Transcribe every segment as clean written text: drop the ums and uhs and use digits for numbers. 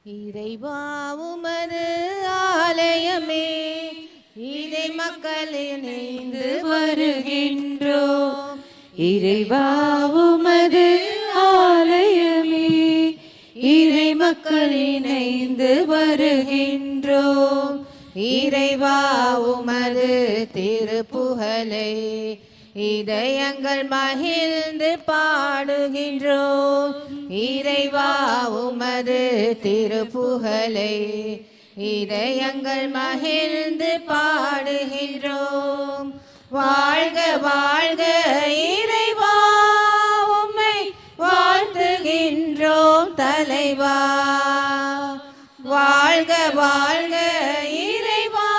இறைவா உமது ஆலயமே, இறை மக்கள் இணைந்து வருகின்றோம். இறைவா உமது ஆலயமே, இறை மக்கள் இணைந்து வருகின்றோம். இறைவா உமது திருப்புகழை இதயங்கள் மகிழ்ந்து பாடுகின்றோம். இறைவா உமது திருப்புகழை இதயங்கள் மகிழ்ந்து பாடுகின்றோம். வாழ்க வாழ்க இறைவா, உம்மை வாழ்த்துகின்றோம் தலைவா. வாழ்க வாழ்க இறைவா,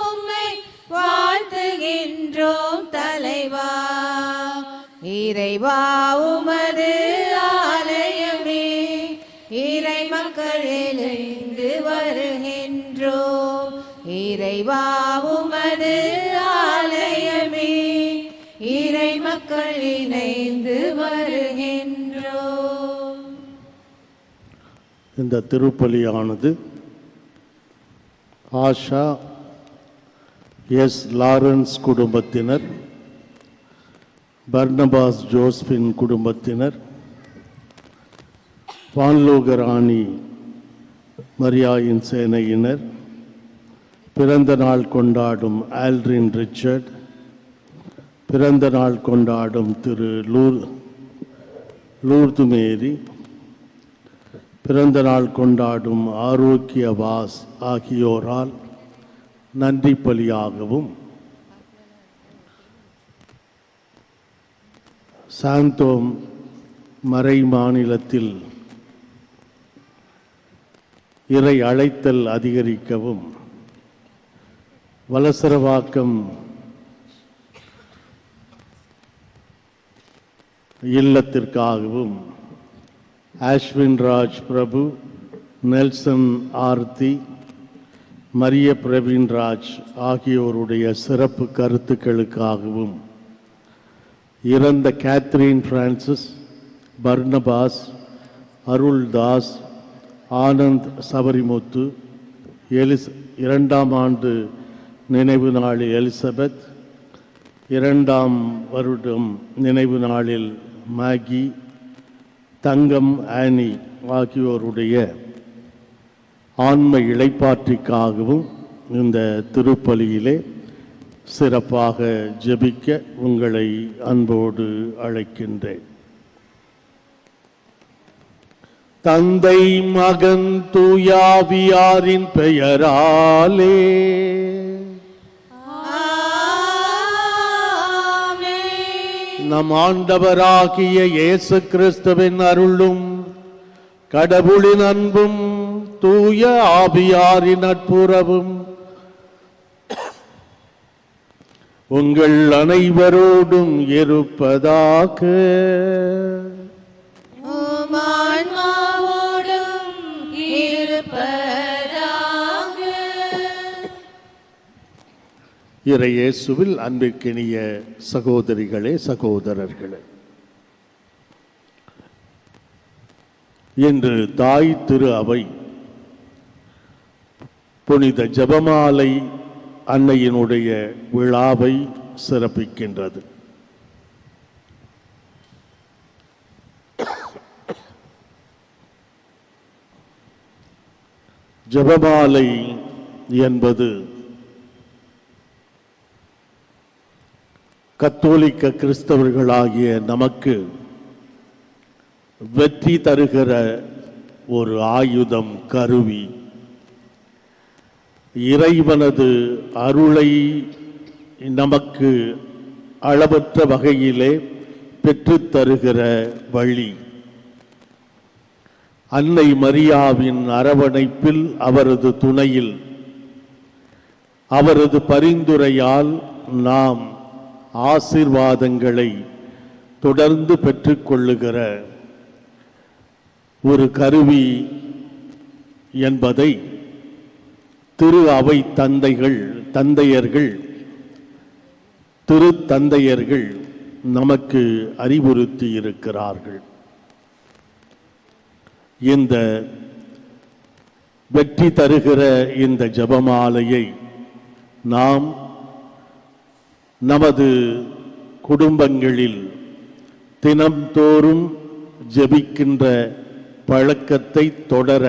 உம்மை வாழ்த்துகின்றோம் தலைவா. இறைவா உமது ஆலயமே, இறை மக்கள் இணைந்து வருகின்றோம். இறைவா உமது ஆலயமே, இறை மக்கள் இணைந்து வருகின்றோம். இந்த திருப்பலியானது ஆஷா எஸ் லாரன்ஸ் குடும்பத்தினர், பர்னபாஸ் ஜோஸ்பின் குடும்பத்தினர், வான்லோகராணி மரியாயின் சேனையினர், பிறந்த நாள் கொண்டாடும் ஆல்ட்ரின் ரிச்சர்ட், பிறந்த நாள் கொண்டாடும் திரு லூர்து மேரி, பிறந்த நாள் கொண்டாடும் ஆரோக்கிய வாஸ் ஆகியோரால் நன்றி பலியாகவும், சாந்தோம் மறை மாநிலத்தில் இறை அழைத்தல் அதிகரிக்கவும், வலசரவாக்கம் இல்லத்திற்காகவும் ஆஷ்வின் ராஜ் பிரபு, நெல்சன் ஆர்த்தி, மரிய பிரவீன் ராஜ் ஆகியோருடைய சிறப்பு கருத்துக்களுக்காகவும், இறந்த கேத்ரின் பிரான்சிஸ், பர்னபாஸ், அருள்தாஸ், ஆனந்த் சபரிமுத்து, இரண்டாம் ஆண்டு நினைவு நாளில் எலிசபெத், இரண்டாம் வருடம் நினைவு நாளில் மேகி, தங்கம் ஆனி ஆகியோருடைய ஆன்ம இளைப்பாற்றிக்காகவும் இந்த திருப்பலியிலே சிறப்பாக ஜெபிக்க உங்களை அன்போடு அழைக்கின்றேன். தந்தை மகன் தூயாவியாரின் பெயராலே நம் ஆண்டவராகிய இயேசு கிறிஸ்துவின் அருளும் கடவுளின் அன்பும் தூய ஆவியாரின் நட்புறவும் உங்கள் அனைவரோடும் இருப்பதாக. இறை இயேசுவில் அன்பிற்கினிய சகோதரிகளே, சகோதரர்களே, இன்று தாய் திரு அவை புனித ஜெபமாலை அன்னையினுடைய விழாவை சிறப்பிக்கின்றது. ஜெபமாலை என்பது கத்தோலிக்க கிறிஸ்தவர்களாகிய நமக்கு வெற்றி தருகிற ஒரு ஆயுதம், கருவி. இறைவனது அருளை நமக்கு அளவற்ற வகையிலே பெற்றுத் தருகிற வழி. அன்னை மரியாவின் அரவணைப்பில், அவரது துணையில், அவரது பரிந்துரையால் நாம் ஆசீர்வாதங்களை தொடர்ந்து பெற்றுக்கொள்ளுகிற ஒரு கருவி என்பதை திரு அவை தந்தையர்கள் திருத்தந்தையர்கள் நமக்கு அறிவுறுத்தி இருக்கிறார்கள். இந்த வெற்றி தருகிற இந்த ஜெபமாலையை நாம் நமது குடும்பங்களில் தினம்தோறும் ஜெபிக்கின்ற பழக்கத்தை தொடர,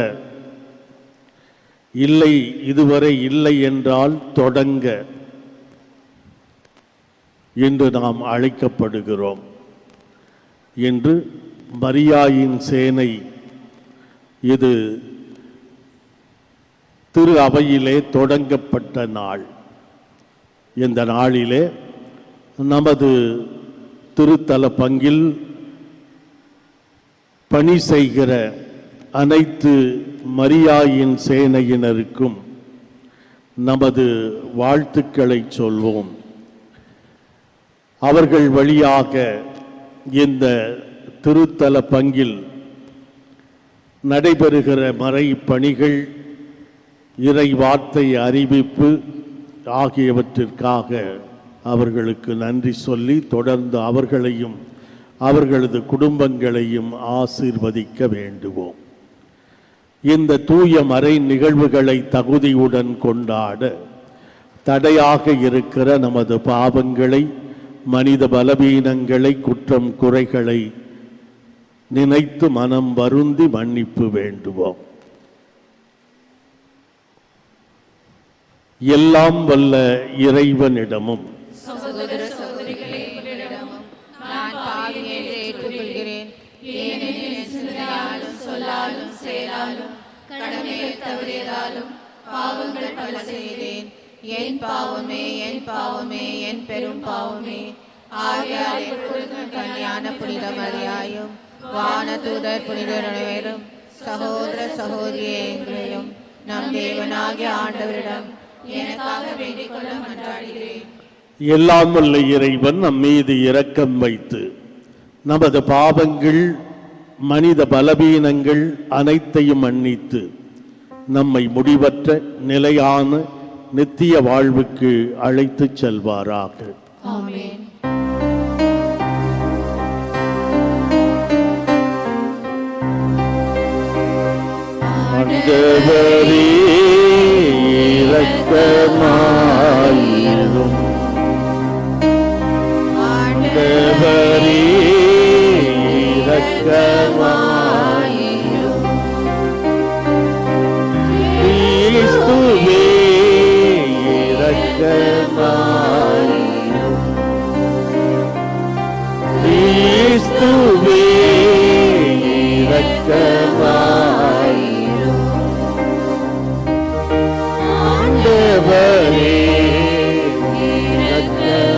இல்லை இதுவரை இல்லை என்றால் தொடங்க என்று நாம் அழைக்கப்படுகிறோம். என்று மரியாயின் சேனை இது திரு அவையிலே தொடங்கப்பட்ட நாள். இந்த நாளிலே நமது திருத்தல பங்கில் பணி செய்கிற அனைத்து மரியாயின் சேனையினருக்கும் நமது வாழ்த்துக்களை சொல்வோம். அவர்கள் வழியாக இந்த திருத்தல பங்கில் நடைபெறுகிற மறை பணிகள், இறை வார்த்தை அறிவிப்பு ஆகியவற்றிற்காக அவர்களுக்கு நன்றி சொல்லி தொடர்ந்து அவர்களையும் அவர்களது குடும்பங்களையும் ஆசீர்வதிக்க வேண்டுவோம். இந்த தூய மறை நிகழ்வுகளை தகுதியுடன் கொண்டாட தடையாக இருக்கிற நமது பாவங்களை, மனித பலவீனங்களை, குற்றம் குறைகளை நினைத்து மனம் வருந்தி மன்னிப்பு வேண்டுவோம். எல்லாம் வல்ல இறைவனிடமும் சகோதர சகோதரிகளிடமும் நான் பாவி என்று ஏற்றுக்கொள்கிறேன். ஏனெனில் என் சிந்தனையாலும் சொல்லாலும் செயலாலும் கடமையை தவறியதாலும் பாவங்கள் பல செய்தேன். என் பாவமே, என் பாவமே, என் பெரும் பாவமே. ஆகையால் எப்பொழுதும் கல்யாண புனித மரியாயும் வானதூதர் புனிதரும் சகோதர சகோதரியங்களையும் நம் தேவனாகிய ஆண்டவரிடம் எனக்காக வேண்டிக் கொள்ள மன்றாடுகிறேன். எல்லாம் வல்ல இறைவன் நம் மீது இரக்கம் வைத்து நமது பாவங்கள், மனித பலவீனங்கள் அனைத்தையும் மன்னித்து நம்மை முடிவற்ற நிலையான நித்திய வாழ்வுக்கு அழைத்துச் செல்வாராக. ஆமென். ஆண்டவரே இரக்கமாயிரும். ஆண்டவரே இரக்கமாயிரும். கிறிஸ்துவே இரக்கமாயிரும். கிறிஸ்துவே இரக்கமாயிரும். ஆண்டவரே இரக்கமாயிரும்.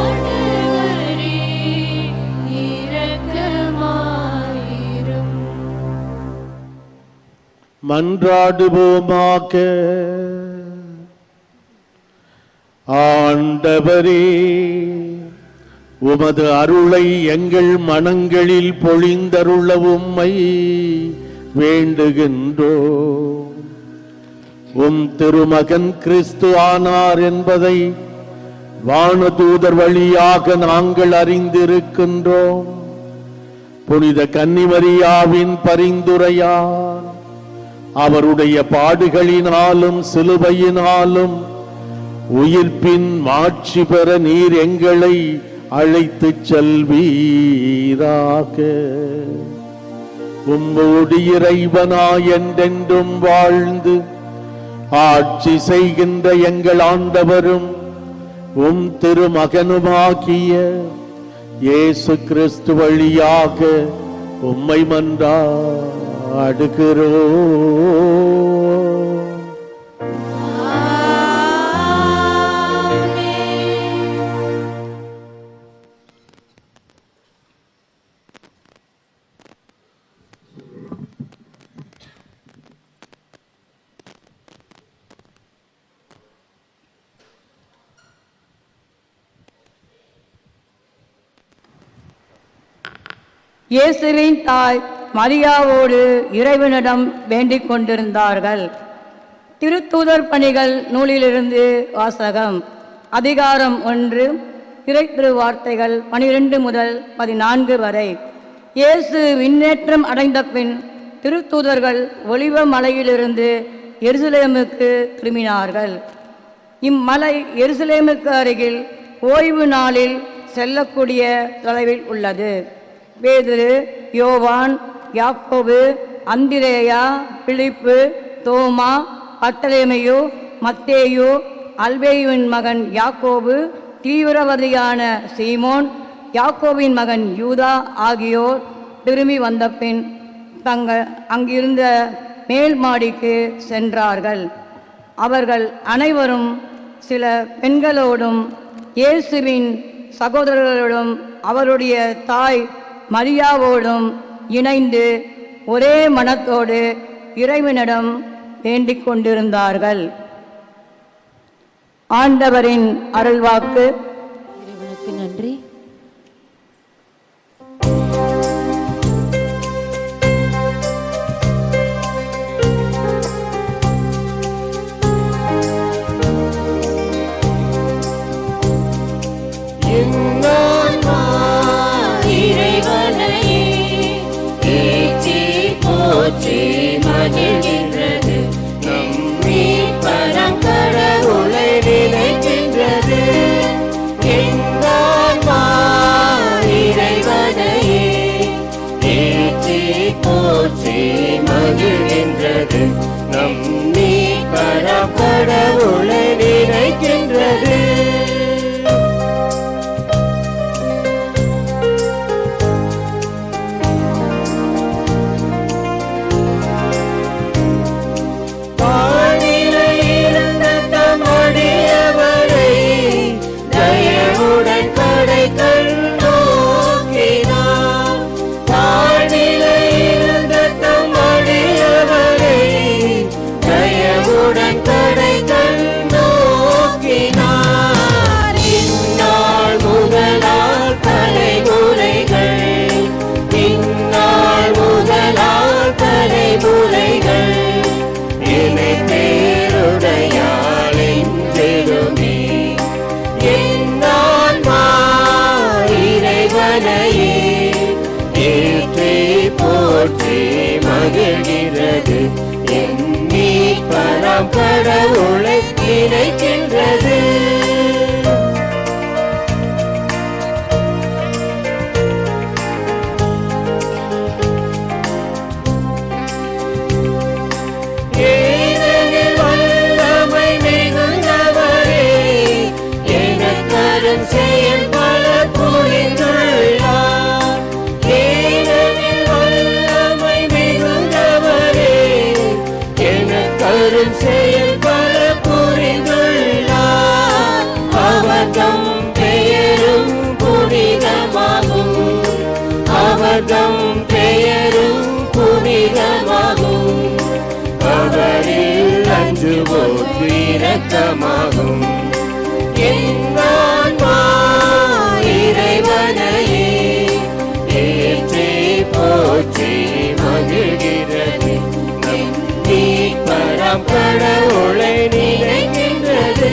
ஆண்டவரே இரக்கமாயிரும். மன்றாடுவோமாக. ஆண்டவரே, உமது அருளை எங்கள் மனங்களில் பொழிந்தருள உம்மை வேண்டுகின்றோம். உம் திருமகன் கிறிஸ்து ஆனார் என்பதை வானதூதர் வழியாக நாங்கள் அறிந்திருக்கின்றோம். புனித கன்னிமரியாவின் பரிந்துரையால் அவருடைய பாடுகளினாலும் சிலுவையினாலும் உயிர்ப்பின் மாட்சி பெற நீர் எங்களை அழைத்துச் செல்வீராக. உம்மோடு இறைவனாய் என்றென்றும் வாழ்ந்து ஆட்சி செய்கின்ற எங்கள் ஆண்டவரும் உம் திருமகனுமாகிய இயேசு கிறிஸ்து வழியாக உம்மை மன்றாடுகிறோம். இயேசுவின் தாய் மரியாவோடு இறைவனிடம் வேண்டிக் கொண்டிருந்தார்கள். திருத்தூதர் பணிகள் நூலிலிருந்து வாசகம். அதிகாரம் 1, இறை திருவார்த்தைகள் 12 முதல் 14 வரை. இயேசு விண்ணேற்றம் அடைந்த பின் திருத்தூதர்கள் ஒலிவ மலையிலிருந்து எருசலேமுக்கு திரும்பினார்கள். இம்மலை எருசலேமுக்கு அருகில் ஓய்வு நாளில் செல்லக்கூடிய தொலைவில் உள்ளது. பேதுரு, யோவான், யாக்கோபு, அந்திரேயா, பிலிப்பு, தோமா, பர்த்தலேமையு, மத்தேயு, அல்பேயுவின் மகன் யாக்கோபு, தீவிரவாதியான சீமோன், யாக்கோபின் மகன் யூதா ஆகியோர் திரும்பி வந்த பின் அங்கிருந்த மேல் மாடிக்கு சென்றார்கள். அவர்கள் அனைவரும் சில பெண்களோடும் இயேசுவின் சகோதரர்களோடும் அவருடைய தாய் மரியாவோடும் இணைந்து ஒரே மனத்தோடு இறைவனிடம் வேண்டிக் கொண்டிருந்தார்கள். ஆண்டவரின் அருள்வாக்கு. இறைவனுக்கு நன்றி. மகிழ்கின்றது நம் மீட்பரம் கடவுளை நினைக்கின்றது. எங்கான்மா இறைவனையே ஏற்றி போற்றி மகிழ்கின்றது. நம் மீட்பரம் கடவுளை நினைக்கின்றது. மகிழ்கிறது என் மீட்பரம் கடவுளை நினைக்கின்றது. ஏனெனில் வல்லமை மிகுந்தவரே எனக்கருள் செயல் பல புரிந்துள்ளார். ஏனெனில் வல்லமை மிகுந்தவரே எனக்கருள் செயல் பல புரிந்துள்ளார். அவர்தம் பெயரும் புனிதமாகும். அவர்தம் பெயரும் புனிதமாகும். அவரில் அஞ்சுவோர்க்கு இரக்கமாகும். என்னான்மா இறைவனையே ஏற்றி போற்றி மகிழ்கிறது. நம் மீட்பரம் கடவுளை நினைக்கின்றது.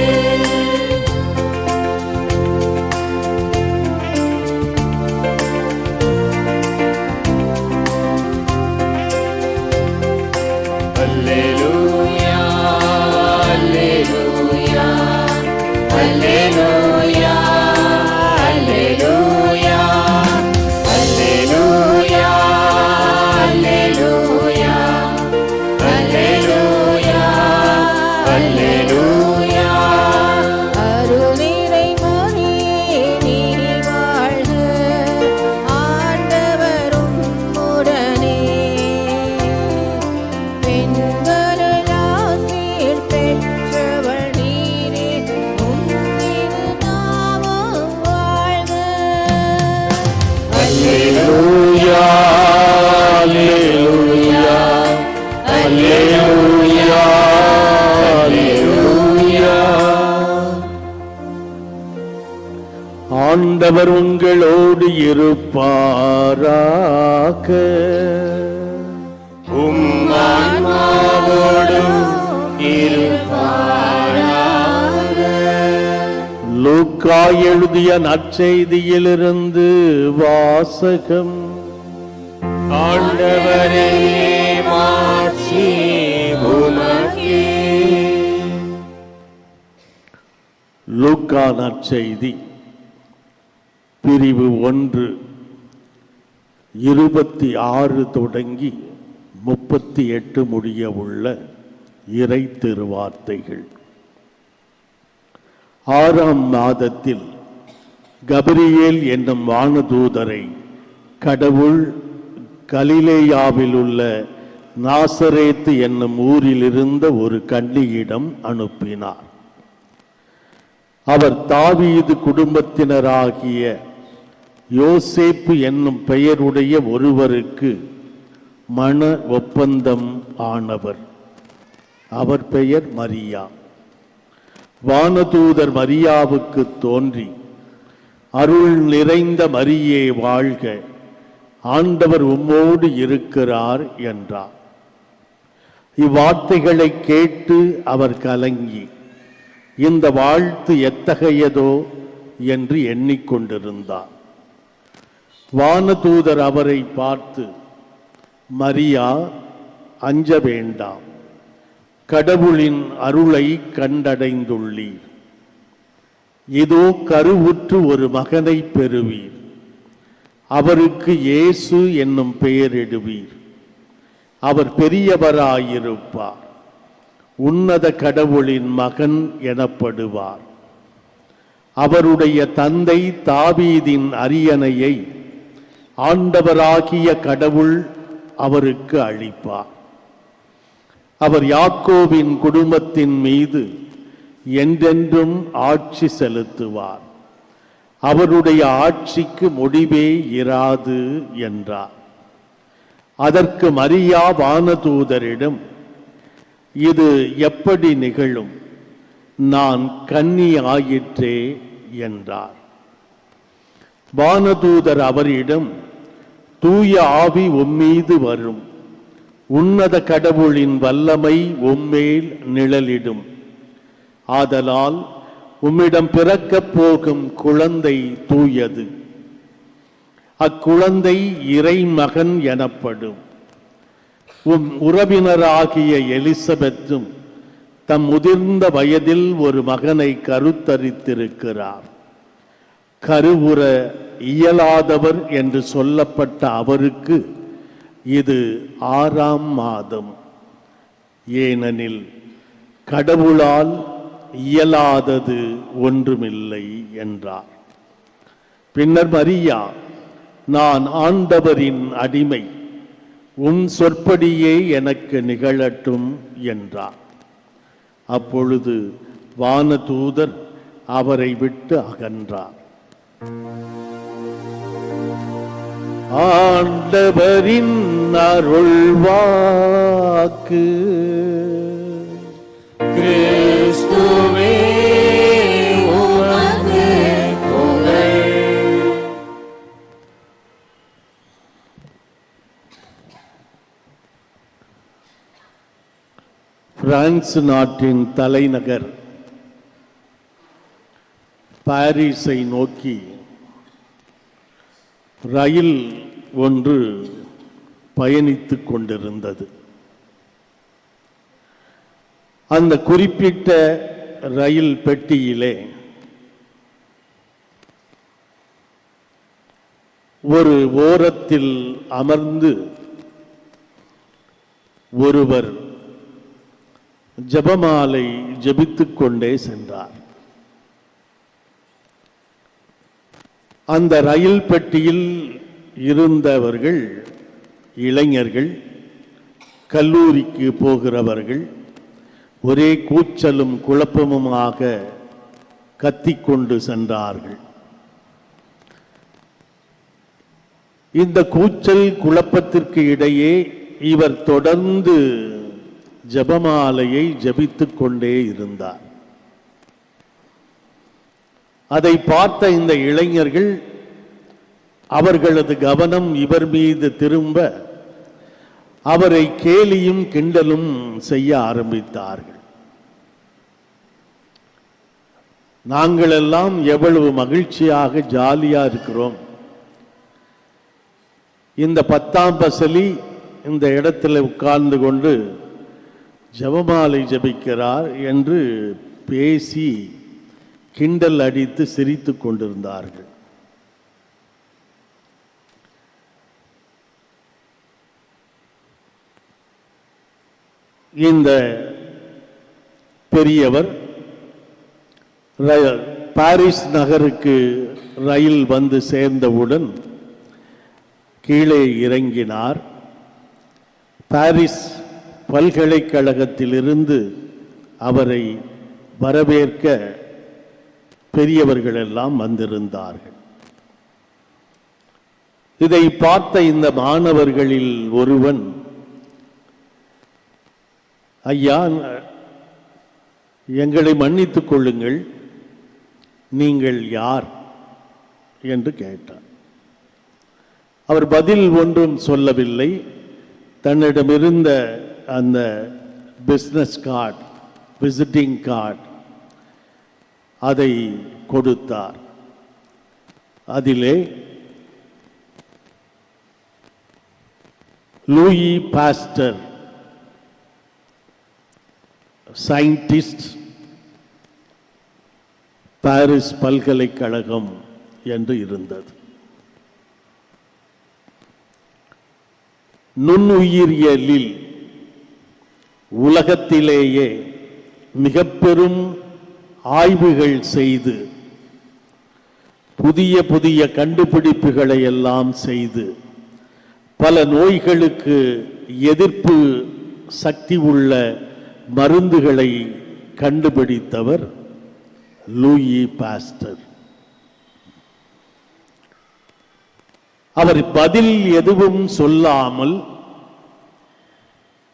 அல்லேலூயா அல்லேலூயா அல்லேலூயா அல்லேலூயா அல்லேலூயா அல்லேலூயா அல்லேலூயா. அருளிறை மொழியே நீ வாழ்க, ஆண்டவரும் உடனே. பெண்களுள் ஆசீர் பெற்றவள் நீரே, உம் திருநாமம் வாழ்க. அல்லேலூயா அல்லேலூயா அல்லேலூயா அல்லேலூயா. ஆண்டவர் உங்களோடு இருப்பாராக. உம் ஆன்மாவோடும் இருப்பாராக. லூக்கா எழுதிய நற்செய்தியிலிருந்து வாசகம். ஆண்டவரே மாட்சி உமக்கே. லூக்கா நற்செய்தி பிரிவு 1 26 தொடங்கி 38 முடிய உள்ள இறை திருவார்த்தைகள். 6ஆம் மாதத்தில் கபிரியேல் என்னும் வானதூதரை கடவுள் கலிலேயாவில் உள்ள நாசரேத்து என்னும் ஊரில் இருந்த ஒரு கன்னியிடம் அனுப்பினார். அவர் தாவீது குடும்பத்தினராகிய யோசேப்பு என்னும் பெயருடைய ஒருவருக்கு மண ஒப்பந்தம் ஆனவர். அவர் பெயர் மரியா. வானதூதர் மரியாவுக்கு தோன்றி, அருள் நிறைந்த மரியே வாழ்க, ஆண்டவர் உம்மோடு இருக்கிறார் என்றார். இவ்வார்த்தைகளை கேட்டு அவர் கலங்கி, இந்த வாழ்த்து எத்தகையதோ என்று எண்ணிக்கொண்டிருந்தார். வானதூதர் அவரை பார்த்து, மரியா, அஞ்ச வேண்டாம், கடவுளின் அருளை கண்டடைந்துள்ளீர். இதோ கருவுற்று ஒரு மகனை பெறுவீர், அவருக்கு இயேசு என்னும் பெயரிடுவீர். அவர் பெரியவராயிருப்பார், உன்னத கடவுளின் மகன் எனப்படுவார். அவருடைய தந்தை தாவீதின் அரியணையை ஆண்டவராகிய கடவுள் அவருக்கு அளிப்பார். அவர் யாக்கோபின் குடும்பத்தின் மீது என்றென்றும் ஆட்சி செலுத்துவார். அவருடைய ஆட்சிக்கு முடிவே இராது என்றார். அதற்கு மரியா வானதூதரிடம், இது எப்படி நிகழும்? நான் கன்னி ஆயிற்றே என்றார். வானதூதர் அவரிடம், தூய ஆவி உம்மீது வரும், உன்னத கடவுளின் வல்லமை உம்மேல் நிழலிடும். ஆதலால் உம்மிடம் பிறக்கப் போகும் குழந்தை தூயது. அக்குழந்தை இறைமகன் எனப்படும். உம் உறவினராகிய எலிசபெத்தும் தம் முதிர்ந்த வயதில் ஒரு மகனை கருத்தரித்திருக்கிறார். கருவுற இயலாதவர் என்று சொல்லப்பட்ட அவருக்கு இது 6ஆம் மாதம். ஏனெனில் கடவுளால் இயலாதது ஒன்றுமில்லை என்றார். பின்னர் மரியா, நான் ஆண்டவரின் அடிமை, உன் சொற்படியே எனக்கு நிகழட்டும் என்றார். அப்பொழுது வானதூதர் அவரை விட்டு அகன்றார். ஆண்டவரின் அருள்வாக்கு. கிறிஸ்துவே உமக்கு புகழ். பிரான்ஸ் நாட்டின் தலைநகர் பாரிஸை நோக்கி ரயில் ஒன்று பயணித்துக் கொண்டிருந்தது. அந்த குறிப்பிட்ட ரயில் பெட்டியிலே ஒரு ஓரத்தில் அமர்ந்து ஒருவர் ஜெபமாலை ஜெபித்துக் கொண்டே சென்றார். அந்த ரயில் பெட்டியில் இருந்தவர்கள் இளைஞர்கள், கல்லூரிக்கு போகிறவர்கள், ஒரே கூச்சலும் குழப்பமுமாக கத்திக்கொண்டு சென்றார்கள். இந்த கூச்சல் குழப்பத்திற்கு இடையே இவர் தொடர்ந்து ஜெபமாலையை ஜெபித்துக் கொண்டே இருந்தார். அதை பார்த்த இந்த இளைஞர்கள் அவர்களது கவனம் இவர் மீது திரும்ப அவரை கேலியும் கிண்டலும் செய்ய ஆரம்பித்தார்கள். நாங்கள் எல்லாம் எவ்வளவு மகிழ்ச்சியாக ஜாலியா இருக்கிறோம், இந்த 10ஆம் பசலி இந்த இடத்துல உட்கார்ந்து கொண்டு ஜெபமாலை ஜபிக்கிறார் என்று பேசி கிண்டல் அடித்து சிரித்துக் கொண்டிருந்தார்கள். இந்த பெரியவர் பாரிஸ் நகருக்கு ரயில் வந்து சேர்ந்தவுடன் கீழே இறங்கினார். பாரிஸ் பல்கலைக்கழகத்திலிருந்து அவரை வரவேற்க பெரியவர்கள் எல்லாம் வந்திருந்தார்கள். இதை பார்த்த இந்த மாணவர்களில் ஒருவன், ஐயா, எங்களை மன்னித்துக் கொள்ளுங்கள், நீங்கள் யார் என்று கேட்டார். அவர் பதில் ஒன்றும் சொல்லவில்லை. தன்னிடமிருந்த அந்த பிஸ்னஸ் கார்டு, விசிட்டிங் கார்டு, அதை கொடுத்தார். அதிலே லூயி பாஸ்டர், சயின்டிஸ்ட், பாரிஸ் பல்கலைக்கழகம் என்று இருந்தது. நுண்ணுயிரியலில் உலகத்திலேயே மிக பெரும் ஆய்வுகள் செய்து புதிய புதிய கண்டுபிடிப்புகளை எல்லாம் செய்து பல நோய்களுக்கு எதிர்ப்பு சக்தி உள்ள மருந்துகளை கண்டுபிடித்தவர் லூயி பாஸ்டர். அவர் பதில் எதுவும் சொல்லாமல்,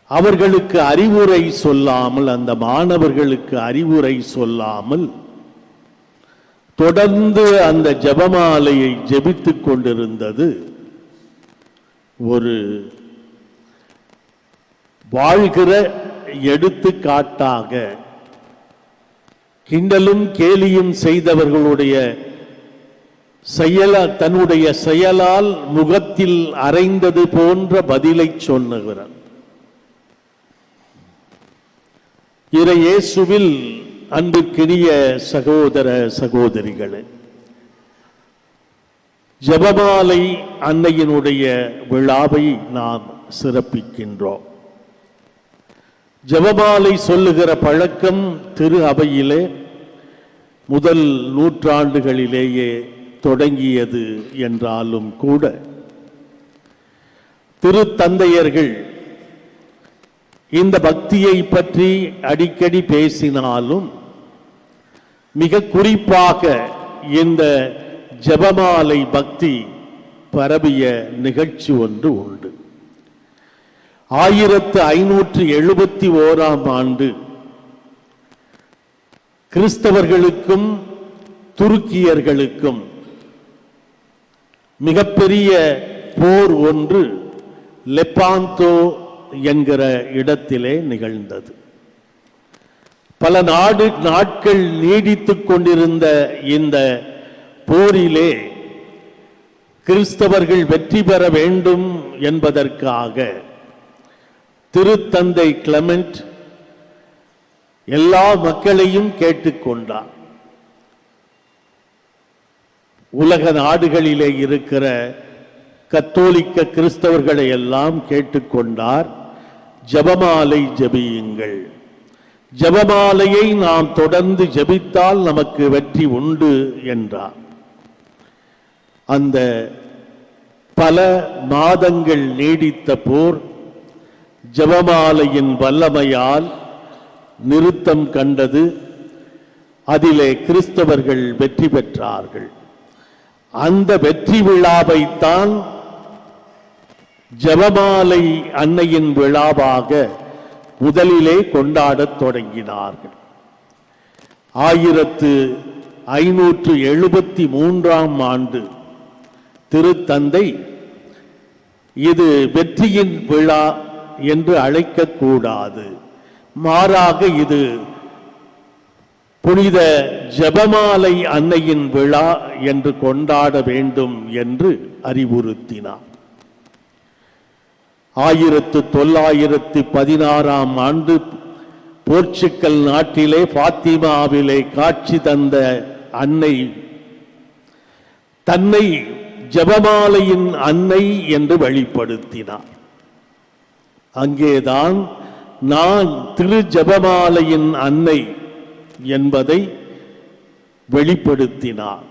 அவர்களுக்கு அறிவுரை சொல்லாமல், அந்த மாணவர்களுக்கு அறிவுரை சொல்லாமல் தொடர்ந்து அந்த ஜெபமாலையை ஜெபித்துக் கொண்டிருந்தது ஒரு வாழ்கிற எடுத்துக்காட்டாக கிண்டலும் கேலியும் செய்தவர்களுடைய தன்னுடைய செயலால் முகத்தில் அறைந்தது போன்ற பதிலை சொன்னவர். இயேசுவில் அன்பிற்கினிய சகோதர சகோதரிகளே, ஜெபமாலை அன்னையினுடைய விழாவை நாம் சிறப்பிக்கின்றோம். ஜெபமாலை சொல்லுகிற பழக்கம் திரு அவையிலே முதல் நூற்றாண்டுகளிலேயே தொடங்கியது என்றாலும் கூட திருத்தந்தையர்கள் இந்த பக்தியை பற்றி அடிக்கடி பேசினாலும் மிக குறிப்பாக இந்த ஜெபமாலை பக்தி பரவிய நிகழ்ச்சி ஒன்று உண்டு. 1571ஆம் ஆண்டு கிறிஸ்தவர்களுக்கும் துருக்கியர்களுக்கும் மிகப்பெரிய போர் ஒன்று லெப்பாந்தோ என்கிற இடத்திலே நிகழ்ந்தது. பல நாட்கள் நீடித்துக் கொண்டிருந்த இந்த போரிலே கிறிஸ்தவர்கள் வெற்றி பெற வேண்டும் என்பதற்காக திருத்தந்தை கிளமெண்ட் எல்லா மக்களையும் கேட்டுக்கொண்டார். உலக நாடுகளிலே இருக்கிற கத்தோலிக்க கிறிஸ்தவர்களை எல்லாம் கேட்டுக்கொண்டார். ஜெபமாலை ஜெபியுங்கள், ஜெபமாலையை நாம் தொடர்ந்து ஜெபித்தால் நமக்கு வெற்றி உண்டு என்றார். அந்த பல மாதங்கள் நீடித்த போர் ஜெபமாலையின் வல்லமையால் நிறுத்தம் கண்டது. அதிலே கிறிஸ்தவர்கள் வெற்றி பெற்றார்கள். அந்த வெற்றி விழாவைத்தான் ஜெபமாலை அன்னையின் விழாவாக முதலிலே கொண்டாடத் தொடங்கினார்கள். 1573ஆம் ஆண்டு திருத்தந்தை இது வெற்றியின் விழா என்று அழைக்கக்கூடாது, மாறாக இது புனித ஜெபமாலை அன்னையின் விழா என்று கொண்டாட வேண்டும் என்று அறிவுறுத்தினார். 1916ஆம் ஆண்டு போர்ச்சுகல் நாட்டிலே பாத்திமாவிலே காட்சி தந்த அன்னை தன்னை ஜெபமாலையின் அன்னை என்று வெளிப்படுத்தினார். அங்கேதான் நான் திரு ஜெபமாலையின் அன்னை என்பதை வெளிப்படுத்தினார்.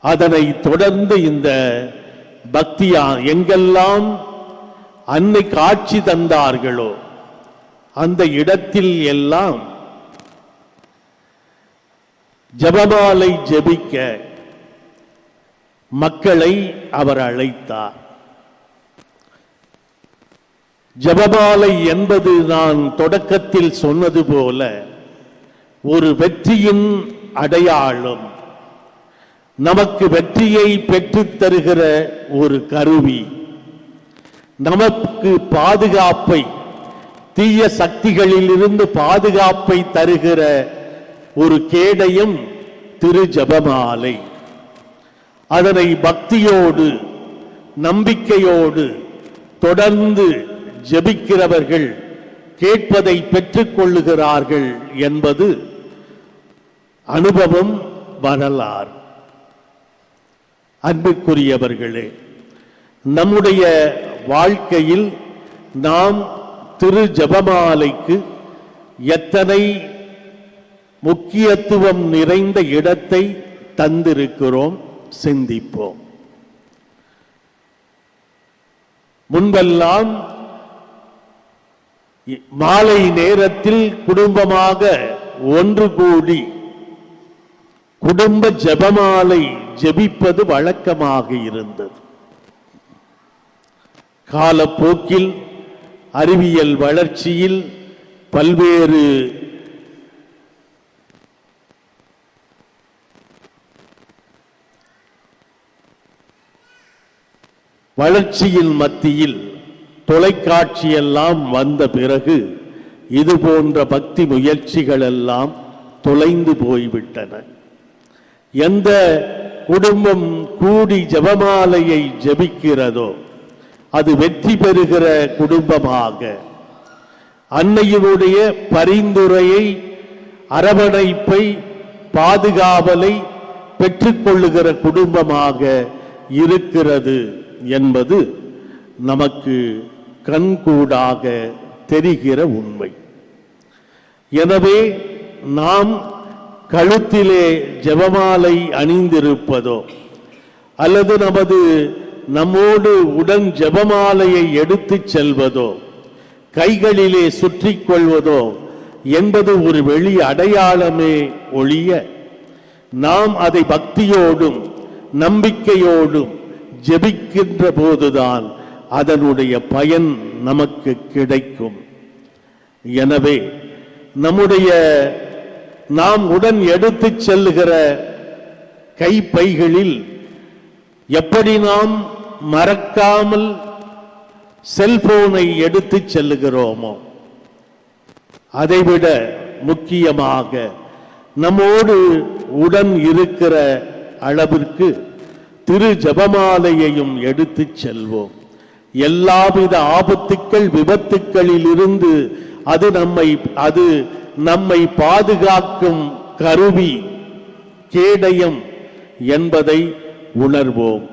அதனை தொடர்ந்து இந்த பக்தியா எங்கெல்லாம் அன்னை காட்சி தந்தார்களோ அந்த இடத்தில் எல்லாம் ஜெபமாலை ஜெபிக்க மக்களை அவர் அழைத்தார். ஜெபமாலை என்பது நான் தொடக்கத்தில் சொன்னது போல ஒரு வெற்றியின் அடையாளம், நமக்கு வெற்றியை பெற்றுத் தருகிற ஒரு கருவி, நமக்கு பாதுகாப்பை, தீய சக்திகளில் இருந்து பாதுகாப்பை தருகிற ஒரு கேடயம் திரு ஜெபமாலை. அதனை பக்தியோடு நம்பிக்கையோடு தொடர்ந்து ஜெபிக்கிறவர்கள் கேட்பதை பெற்றுக் கொள்ளுகிறார்கள் என்பது அனுபவம், வரலாறு. அன்புக்குரியவர்களே, நம்முடைய வாழ்க்கையில் நாம் திரு ஜெபமாலைக்கு எத்தனை முக்கியத்துவம் நிறைந்த இடத்தை தந்திருக்கிறோம், சிந்திப்போம். முன்பெல்லாம் மாலை நேரத்தில் குடும்பமாக ஒன்று கூடி குடும்ப ஜெபமாலை ஜெபிப்பது வழக்கமாக இருந்தது. காலப்போக்கில் அறிவியல் வளர்ச்சியில் பல்வேறு வளர்ச்சியின் மத்தியில் தொலைக்காட்சி எல்லாம் வந்த பிறகு இது போன்ற பக்தி முயற்சிகள் எல்லாம் தொலைந்து போய்விட்டன. எந்த குடும்பம் கூடி ஜெபமாலையை ஜெபிக்கிறதோ அது வெற்றி பெறுகிற குடும்பமாக, அன்னையினுடைய பரிந்துரையை, அரவணைப்பை, பாதுகாவலை பெற்றுக்கொள்ளுகிற குடும்பமாக இருக்கிறது என்பது நமக்கு கண்கூடாக தெரிகிற உண்மை. எனவே நாம் கழுத்திலே ஜெபமாலை அணிந்திருப்பதோ அல்லது நம்மோடு உடன் ஜெபமாலையை எடுத்துச் செல்வதோ கைகளிலே சுற்றிக் கொள்வதோ என்பது ஒரு வெளி அடையாளமே ஒழிய, நாம் அதை பக்தியோடும் நம்பிக்கையோடும் ஜெபிக்கின்ற போதுதான் அதனுடைய பயன் நமக்கு கிடைக்கும். எனவே நாம் உடன் எடுத்துச் செல்லுகிற கைப்பைகளில் எப்படி நாம் மறக்காமல் செல்போனை எடுத்துச் செல்லுகிறோமோ, அதைவிட முக்கியமாக நம்மோடு உடன் இருக்கிற அளவிற்கு திரு ஜெபமாலையையும் எடுத்துச் செல்வோம். எல்லாவித ஆபத்துக்கள், விபத்துக்களில் இருந்து அது நம்மை பாதுகாக்கும் கருவி, கேடயம் என்பதை உணர்வோம்.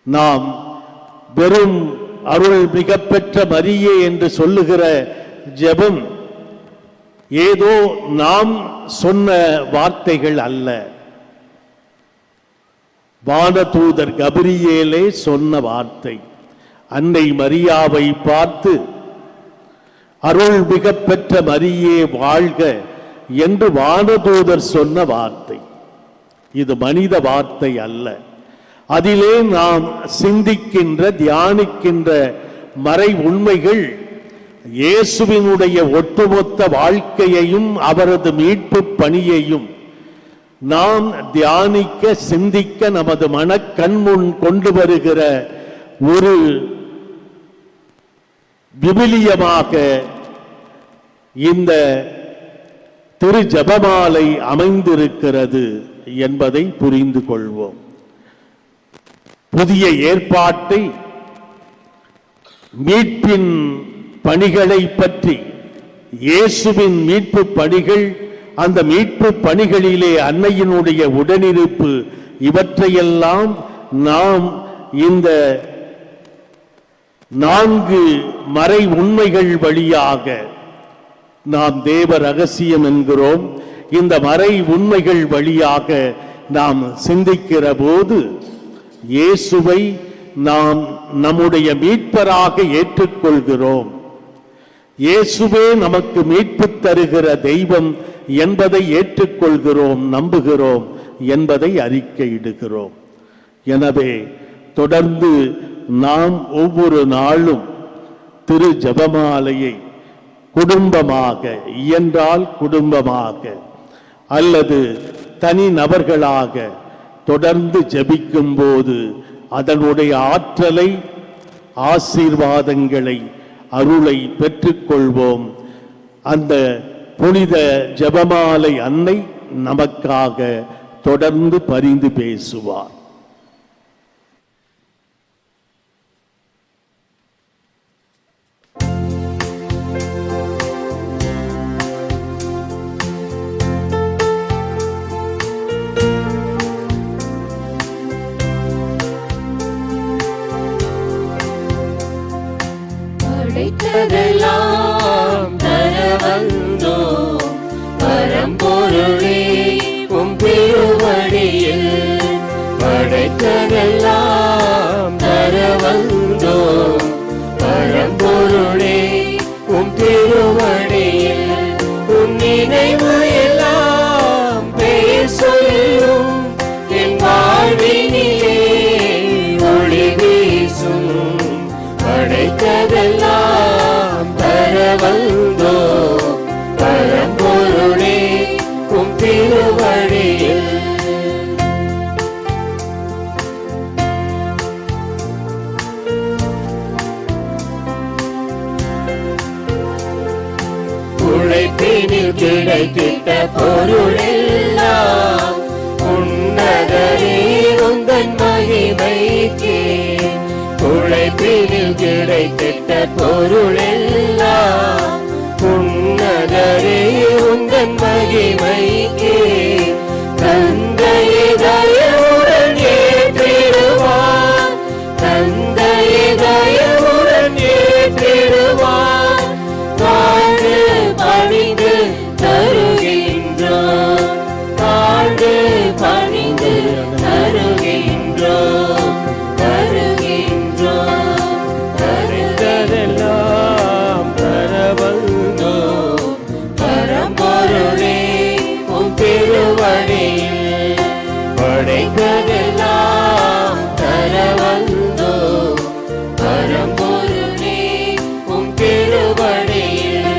நாம் வெறும் அருள் மிகப்பெற்ற மரியே என்று சொல்லுகிற ஜெபம் ஏதோ நாம் சொன்ன வார்த்தைகள் அல்ல. வானதூதர் கபிரியேலே சொன்ன வார்த்தை. அன்னை மரியாவை பார்த்து அருள் மிகப்பெற்ற மரியே வாழ்க என்று வானதூதர் சொன்ன வார்த்தை. இது மனித வார்த்தை அல்ல. அதிலே நாம் சிந்திக்கின்ற, தியானிக்கின்ற மறை உண்மைகள் இயேசுவினுடைய ஒட்டுமொத்த வாழ்க்கையையும் அவரது மீட்பு பணியையும் நாம் தியானிக்க, சிந்திக்க நமது மனக்கண்முன் கொண்டு வருகிற ஒரு விவிலியமாக இந்த திரு ஜெபமாலை அமைந்திருக்கிறது என்பதை புரிந்து கொள்வோம். புதிய ஏற்பாட்டை மீட்பின் பணிகளை பற்றி, இயேசுவின் மீட்பு பணிகள், அந்த மீட்பு பணிகளிலே அன்னையினுடைய உடனிருப்பு, இவற்றையெல்லாம் நாம் இந்த 4 மறை உண்மைகள் வழியாக நாம் தேவ ரகசியம் என்கிறோம். இந்த மறை உண்மைகள் வழியாக நாம் சிந்திக்கிற போது இயேசுவை நாம் நம்முடைய மீட்பராக ஏற்றுக்கொள்கிறோம். இயேசுவே நமக்கு மீட்பு தருகிற தெய்வம் என்பதை ஏற்றுக்கொள்கிறோம், நம்புகிறோம் என்பதை அறிக்கையிடுகிறோம். எனவே தொடர்ந்து நாம் ஒவ்வொரு நாளும் திரு ஜெபமாலையை குடும்பமாக, இயன்றால் குடும்பமாக அல்லது தனி நபர்களாக தொடர்ந்து ஜெபிக்கும் போது அதனுடைய ஆற்றலை, ஆசீர்வாதங்களை, அருளை பெற்றுக்கொள்வோம். அந்த புனித ஜெபமாலை அன்னை நமக்காக தொடர்ந்து பரிந்து பேசுவார். படைத்ததெல்லாம் தர வந்தோம் பரம்பொருளே உம் திருவடியில். படைத்ததெல்லாம் தர வந்தோம் பரம்பொருளே உம் திருவடியில். உம் நினைவு எல்லாம் பெயர் சொல்லும் என் வாழ்வினிலே ஒளி வீசும். படைத்ததெல்லாம் தர வந்தோம் பரம்பொருளே உம் திருவடியில். உழைப்பினில் கிடைத்திட்ட பொருளெல்லாம் உன்னதரே உந்தன் மகிமைக்கே. உழைப்பினில் கிடைத்திட்ட பொருளெல்லாம் உன்னதரே உந்தன் மகிமைக்கே. தந்தையை தயவுடன் ஏற்றிடுவார், தந்தையை தயவுடன் ஏற்றிடுவார். வாழ்ந்து பணிந்து தருகின்றோம், வாழ்ந்து பணிந்து தருகின்றோம். படைத்ததெல்லாம் தர வந்தோம் பரம்பொருளே உம் திருவடியில். படைத்ததெல்லாம் தர வந்தோம் பரம்பொருளே உம் திருவடியில்.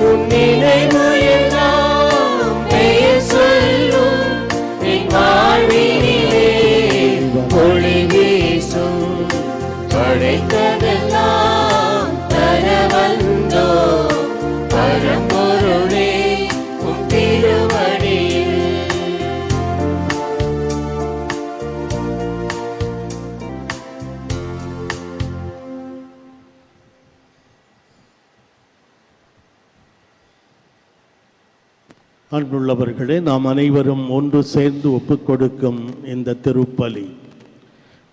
உம் நினைவு எல்லாம் பெயர் சொல்லும் என் வாழ்வினிலே ஒளி வீசும். படைத்ததெல்லாம் தர வந்தோம் பரம்பொருளே உம் திருவடியில். அன்புள்ளவர்களே, நாம் அனைவரும் ஒன்று சேர்ந்து ஒப்புக்கொடுக்கும் இந்த திருப்பலி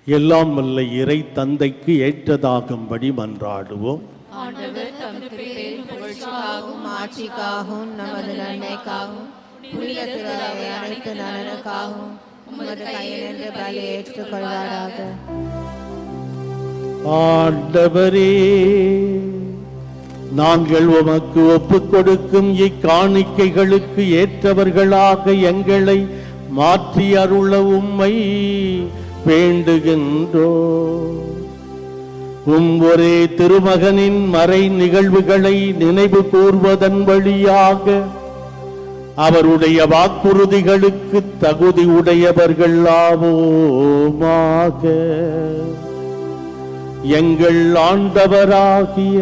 எல்லாம் வல்ல இறை தந்தைக்கு ஏற்றதாகும்படி மன்றாடுவோம். ஆண்டவர் தமது பேரின் புகழ்ச்சிக்காகவும் ஆட்சிக்காகவும் நமது நன்மைக்காகவும் புனித திருவை அனைத்து நலனுக்காகவும் உமது கையிலிருந்து பலி ஏற்றுக்கொள்வாராக. ஆண்டவரே, நாங்கள் உமக்கு ஒப்புக்கொடுக்கும் இக்காணிக்கைகளுக்கு ஏற்றவர்களாக எங்களை மாற்றி அருள உம்மை வேண்டுகின்றோம். ஒரே திருமகனின் மறை நிகழ்வுகளை நினைவு கூர்வதன் வழியாக அவருடைய வாக்குறுதிகளுக்கு தகுதி உடையவர்கள் ஆவோமாக. எங்கள் ஆண்டவராகிய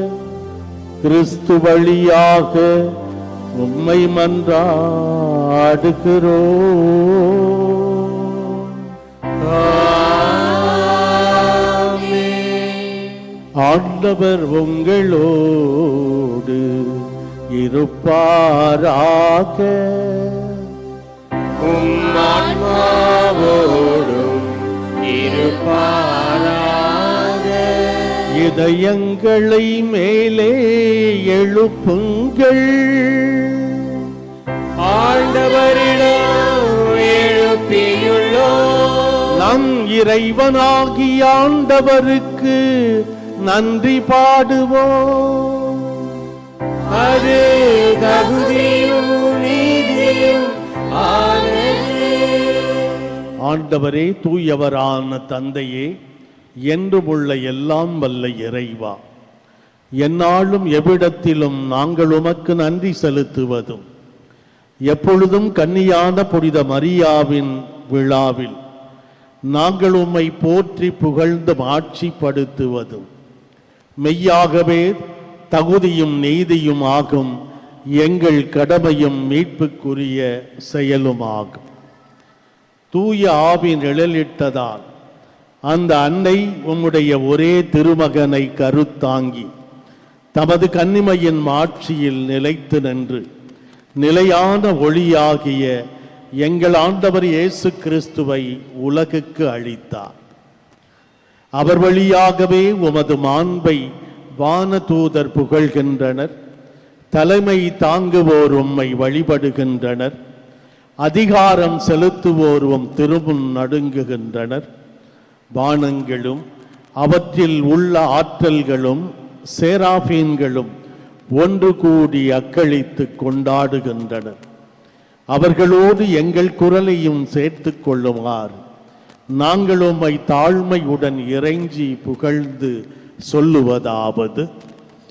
கிறிஸ்து வழியாக உம்மை மன்றாடுகிறோம். ஆண்டவர் உங்களோடு இருப்பாராக. உம் ஆன்மாவோடும் இருப்பாராக. இதயங்களை மேலே எழுப்புங்கள். ஆண்டவரிடம் எழுப்பியுள்ளோம். நம் இறைவனாகிய ஆண்டவருக்கு நன்றி பாடுவோம். அது தகுதியும் நீதியும் ஆனது. ஆண்டவரே, தூயவரான தந்தையே, என்றுமுள்ள எல்லாம் வல்ல இறைவா, எந்நாளும் எவ்விடத்திலும் நாங்கள் உமக்கு நன்றி செலுத்துவதும் எப்பொழுதும் கன்னியான புனித மரியாவின் விழாவில் நாங்கள் உம்மை போற்றி புகழ்ந்து மாட்சிப்படுத்துவதும் மெய்யாகவே தகுதியும் நீதியும் ஆகும் எங்கள் கடமையும் மீட்புக்குரிய செயலுமாகும். தூய ஆவி நிழலிட்டதால் அந்த அன்னை உம்முடைய ஒரே திருமகனை கருத்தாங்கி தமது கன்னிமையின் மாட்சியில் நிலைத்து நின்று நிலையான ஒளியாகிய எங்கள் ஆண்டவர் இயேசு கிறிஸ்துவை உலகுக்கு அளித்தார். அவர் வழியாகவே உமது மாண்பை வானதூதர் புகழ்கின்றனர். தலைமை தாங்குவோர் உம்மை வழிபடுகின்றனர். அதிகாரம் செலுத்துவோர் உம் திருமுன் நடுங்குகின்றனர். வானங்களும் அவற்றில் உள்ள ஆற்றல்களும் சேராபீன்களும் ஒன்று கூடி அக்களித்து கொண்டாடுகின்றனர். அவர்களோடு எங்கள் குரலையும் சேர்த்து கொள்ளுமாறு நாங்கள் உம்மை தாழ்மையுடன் இறைஞ்சி புகழ்ந்து சொல்லுவதாவது: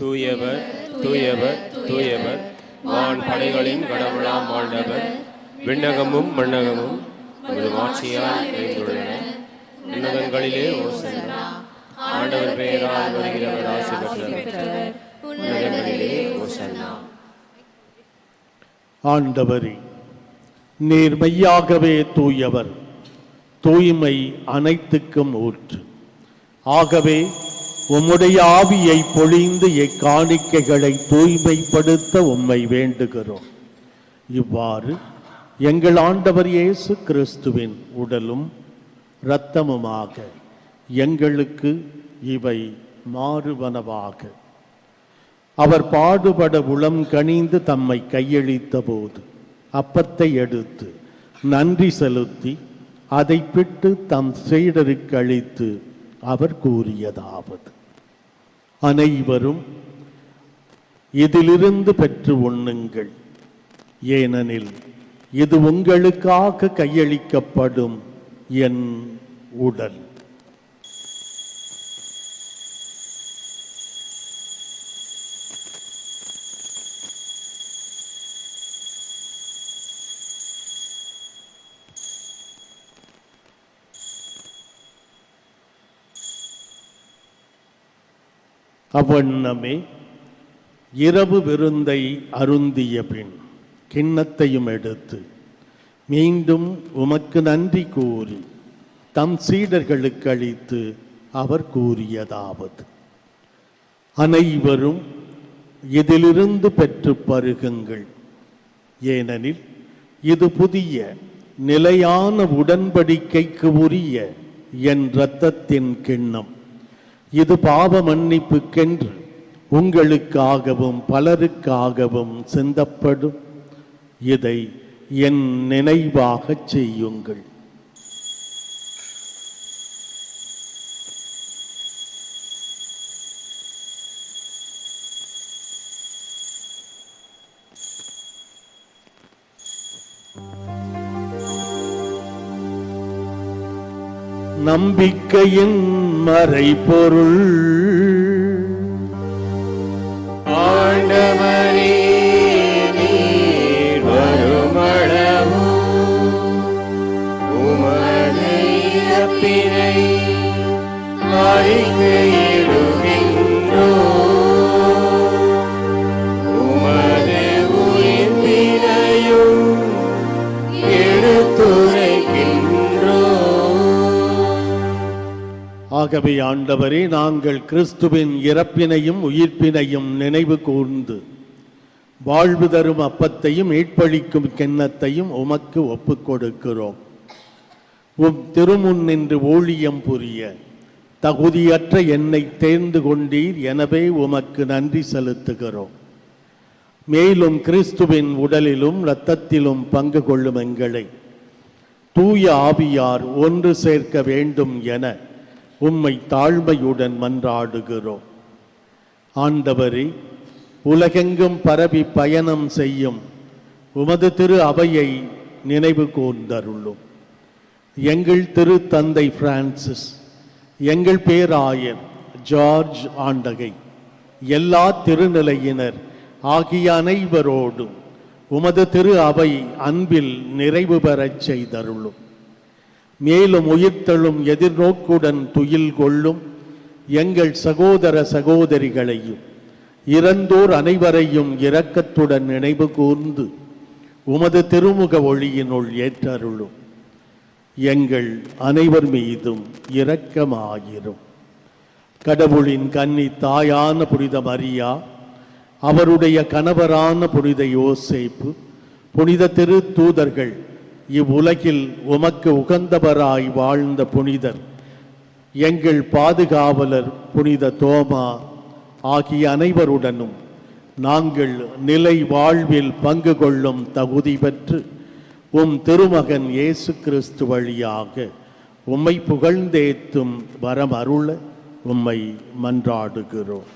தூயவர் தூயவர் தூயவர், வான் படைகளின் கடவுளாம் ஆண்டவர். விண்ணகமும் மண்ணகமும் உமது மாட்சியால் நிறைந்துள்ளன. உன்னதங்களிலே ஓசன்னா. ஆண்டவர் பெயரால் வருகிறவர் ஆசி பெற்றவர். உன்னதங்களிலே ஓசன்னா. ஆண்டவரே, நீர் மெய்யாகவே தூயவர், தூய்மை அனைத்துக்கும் ஊற்று. ஆகவே உம்முடைய ஆவியை பொழிந்து இக்காணிக்கைகளை தூய்மைப்படுத்த உம்மை வேண்டுகிறோம். இவ்வாறு எங்கள் ஆண்டவர் இயேசு கிறிஸ்துவின் உடலும் இரத்தமுமாக எங்களுக்கு இவை மாறுவனவாக. அவர் பாடுபட உளம் கனிந்து தம்மை கையளித்த போது அப்பத்தை எடுத்து நன்றி செலுத்தி அதை பிட்டு தம் சீடருக்கு அளித்து அவர் கூறியதாவது: அனைவரும் இதிலிருந்து பெற்று உண்ணுங்கள், ஏனெனில் இது உங்களுக்காக கையளிக்கப்படும் என் உடல். அவ்வண்ணமே இரவு விருந்தை அருந்திய பின் கிண்ணத்தையும் எடுத்து மீண்டும் உமக்கு நன்றி கூறி தம் சீடர்களுக்கு அளித்து அவர் கூறியதாவது: அனைவரும் இதிலிருந்து பெற்று பருகுங்கள், ஏனெனில் இது புதிய நிலையான உடன்படிக்கைக்கு உரிய என் இரத்தத்தின் கிண்ணம். இது பாவ மன்னிப்புக்கென்று உங்களுக்காகவும் பலருக்காகவும் சிந்தப்படும். இதை என் நினைவாகச் செய்யுங்கள். நம்பிக்கையின் மறைபொருள். ஆண்டவரே, நீர் வருமளவும் உமது இறப்பினை அறிக்கையிடுகின்றோம். உமது உயிர்ப்பினையும் எடுத்துரைக்கின்றோம். ஆகவே ஆண்டவரே, நாங்கள் கிறிஸ்துவின் இறப்பினையும் உயிர்ப்பினையும் நினைவு கூர்ந்து வாழ்வு தரும் அப்பத்தையும் மீட்பளிக்கும் கிண்ணத்தையும் உமக்கு ஒப்புக் கொடுக்கிறோம். உம் திருமுன் நின்று ஊழியம் புரிய தகுதியற்ற என்னை தேர்ந்து கொண்டீர், எனவே உமக்கு நன்றி செலுத்துகிறோம். மேலும் கிறிஸ்துவின் உடலிலும் இரத்தத்திலும் பங்கு கொள்ளும் எங்களை தூய ஆவியார் ஒன்று சேர்க்க வேண்டும் என உம்மை தாழ்மையுடன் மன்றாடுகிறோம். ஆண்டவரே, உலகெங்கும் பரவி பயணம் செய்யும் உமது திரு அவையை நினைவு கூர்ந்தருளும். எங்கள் திரு தந்தை பிரான்சிஸ், எங்கள் பேராயர் ஜார்ஜ் ஆண்டகை, எல்லா திருநிலையினர் ஆகிய அனைவரோடும் உமது திரு அவை அன்பில் நிறைவு பெறச் செய்தருளும். மேலும் உயிர்த்தெழும் எதிர்நோக்குடன் துயில் கொள்ளும் எங்கள் சகோதர சகோதரிகளையும் இறந்தோர் அனைவரையும் இரக்கத்துடன் நினைவு கூர்ந்து உமது திருமுக ஒளியினுள் ஏற்றருளும். எங்கள் அனைவர் மீதும் இரக்கமாயிரும். கடவுளின் கன்னி தாயான புனித மரியா, அவருடைய கணவரான புனித யோசேப்பு, புனித திரு தூதர்கள், இவ்வுலகில் உமக்கு உகந்தவராய் வாழ்ந்த புனிதர், எங்கள் பாதுகாவலர் புனித தோமா ஆகிய அனைவருடனும் நாங்கள் நிலை வாழ்வில் பங்கு கொள்ளும் தகுதி பெற்று உம் திருமகன் இயேசு கிறிஸ்து வழியாக உம்மை புகழ்ந்தேத்தும் வரம் அருள உம்மை மன்றாடுகிறோம்.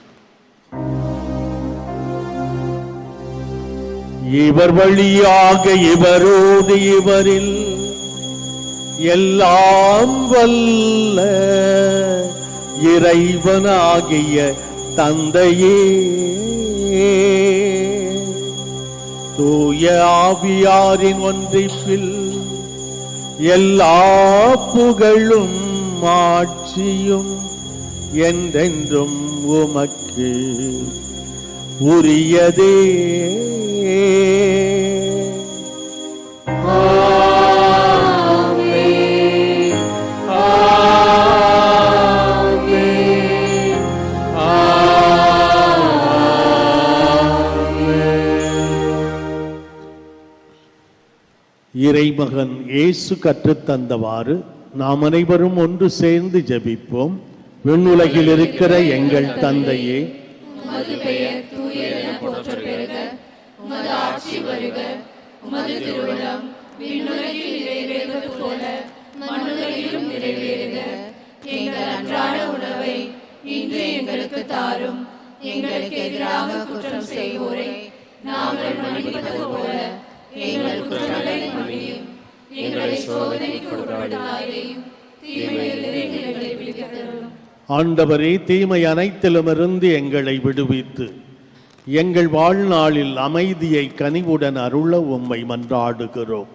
இவர் வழியாக இவரோடு இவரில் எல்லாம் வல்ல இறைவனாகிய தந்தையே, தூய ஆவியாரின் ஒன்றிப்பில் எல்லா புகழும் ஆட்சியும் என்றென்றும் உமக்கு உரியதே. இறைமகன் இயேசு கற்றுத்தந்தவாறு நாம் அனைவரும் ஒன்று சேர்ந்து ஜெபிப்போம். விண்ணுலகில் இருக்கிற எங்கள் தந்தையே, உமது பெயர் தூயது என போற்றப் பெறுக. உமது ஆட்சி வருக. உமது திருவுளம் விண்ணுலகில் நிறைவேறுவது போல மண்ணுலகிலும் நிறைவேறுக. எங்கள் அன்றாட உணவை இன்று எங்களுக்கு தாரும். எங்களுக்கு எதிராக குற்றம் செய்வோரை நாங்கள் மன்னிப்பது போல எங்கள் குற்றங்களை மன்னியும். எங்களை சோதனைக்கு உட்படுத்தாதேயும், தீமையிலிருந்து எங்களை விடுவித்தருளும். ஆண்டவரே, தீமை அனைத்திலுமிருந்து எங்களை விடுவித்து எங்கள் வாழ்நாளில் அமைதியை கனிவுடன் அருள உம்மை மன்றாடுகிறோம்.